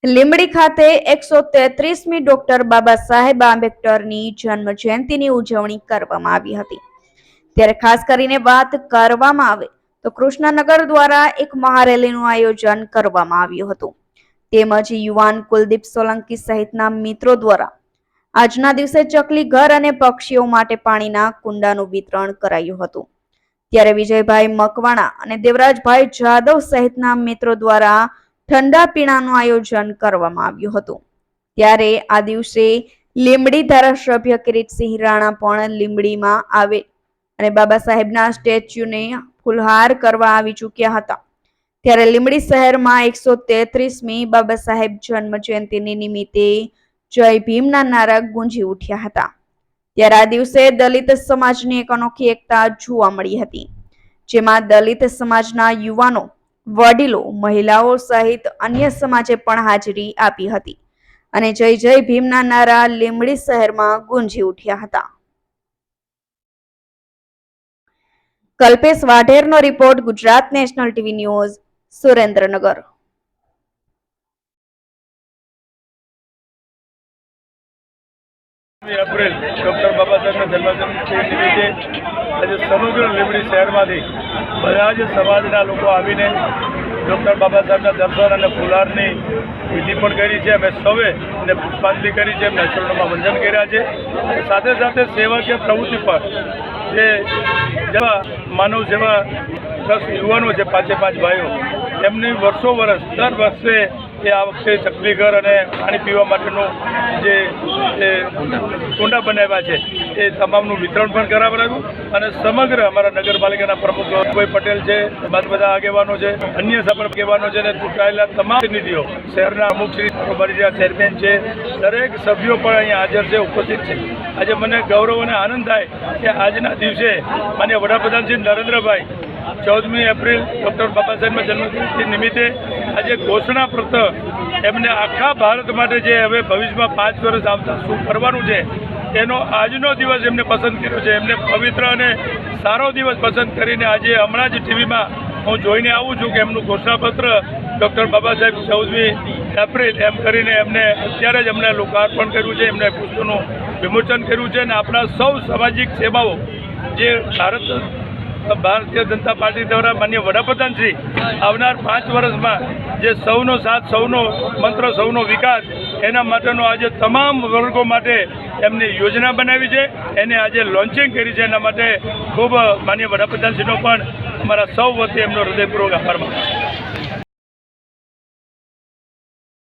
લીંબડી ખાતે 133મી ડોક્ટર બાબા સાહેબ આંબેડકરની જન્મ જયંતિની ઉજવણી કરવામાં આવી હતી। ત્યારે ખાસ કરીને વાત કરવામાં આવે તો કૃષ્ણનગર દ્વારા એક મહારેલીનું આયોજન કરવામાં આવ્યું હતું। તેમજ યુવાન કુલદીપ સોલંકી સહિતના મિત્રો દ્વારા આજના દિવસે ચકલી ઘર અને પક્ષીઓ માટે પાણીના કુંડાનું વિતરણ કરાયું હતું। ત્યારે વિજયભાઈ મકવાણા અને દેવરાજભાઈ જાદવ સહિતના મિત્રો દ્વારા ઠંડા પીણાનું આયોજન કરવામાં આવ્યું હતું। ત્યારે આ દિવસે લીંબડી ધારાસભ્ય કિરીટસિંહ રાણા પણ લીંબડીમાં આવે અને બાબા સાહેબના સ્ટેચ્યુને ફૂલહાર કરવા આવી ચૂક્યા હતા। ત્યારે લીંબડી શહેરમાં 133મી બાબા સાહેબ જન્મ જયંતિની નિમિત્તે જય ભીમના નારા ગુંજી ઉઠ્યા હતા। ત્યારે આ દિવસે દલિત સમાજની એક અનોખી એકતા જોવા મળી હતી, જેમાં દલિત સમાજના યુવાનો, વડીલો, મહિલાઓ સહિત અન્ય સમાજે પણ હાજરી આપી હતી અને જય જય ભીમના નારા લીંબડી શહેરમાં ગુંજી ઉઠ્યા હતા। કલ્પેશ વાઢેરનો report, Gujarat national TV news, Surendranagar. April doctor Baba સાહેબના જન્મદિન નિમિત્તે આજે સમગ્ર લીંબડી શહેરમાંથી બધા જ સમાજના લોકો આવીને ડૉક્ટર બાબા સાહેબના દર્શન અને ફુલહારની વિધિ પણ કરી છે। અમે સૌએ એને પુષ્પાંજલિ કરી છે, એમના ચરણોમાં વંદન કર્યા છે। સાથે સાથે સેવાકીય પ્રવૃત્તિ પર જે જેવા માનવ સેવા ટ્રસ્ટ યુવાનો છે, 5 ભાઈઓ, એમની વર્ષો વર્ષ દર વર્ષે એ આ વખતે ચકલી ઘર અને પાણી પીવા માટેનું જે કુંડા બનાવ્યા છે એ તમામનું વિતરણ પણ કરાવડાવ્યું અને સમગ્ર અમારા નગરપાલિકાના પ્રમુખ કોઈ પટેલ છે, બધા આગેવાનો છે, અન્ય સફળ આગેવાનો છે અને ચૂંટાયેલા તમામ પ્રતિનિધિઓ, શહેરના અમુકશ્રી કારોબારી ચેરમેન છે, દરેક સભ્યો પણ અહીંયા હાજર છે, ઉપસ્થિત છે। આજે મને ગૌરવ અને આનંદ થાય કે આજના દિવસે માન્ય વડાપ્રધાન શ્રી નરેન્દ્રભાઈ 14મી એપ્રિલ ડૉક્ટર બાબા સાહેબના જન્મદિન નિમિત્તે આજે ઘોષણાપત્ર એમને આખા ભારત માટે જે હવે ભવિષ્યમાં 5 વર્ષ આવતા શું કરવાનું છે એનો આજનો દિવસ એમને પસંદ કર્યો છે। એમને પવિત્ર અને સારો દિવસ પસંદ કરીને આજે હમણાં જ ટીવીમાં હું જોઈને આવું છું કે એમનું ઘોષણાપત્ર ડૉક્ટર બાબા સાહેબ 14મી એપ્રિલ એમ કરીને એમને અત્યારે જ એમને લોકાર્પણ કર્યું છે, એમને પુસ્તકનું વિમોચન કર્યું છે અને આપણા સૌ સામાજિક સેવાઓ જે ભારતીય જનતા પાર્ટી દ્વારા માન્ય વડાપ્રધાન શ્રી આવનાર 5 વર્ષમાં જે સૌનો સાથ, સૌનો મંત્ર, સૌનો વિકાસ, એના માટેનો આજે તમામ વર્ગો માટે એમની યોજના બનાવી છે, એને આજે લોન્ચિંગ કરી છે। એના માટે ખૂબ માન્ય વડાપ્રધાનશ્રીનો પણ અમારા સૌ વતી એમનો હૃદયપૂર્વક આભાર માનું છું।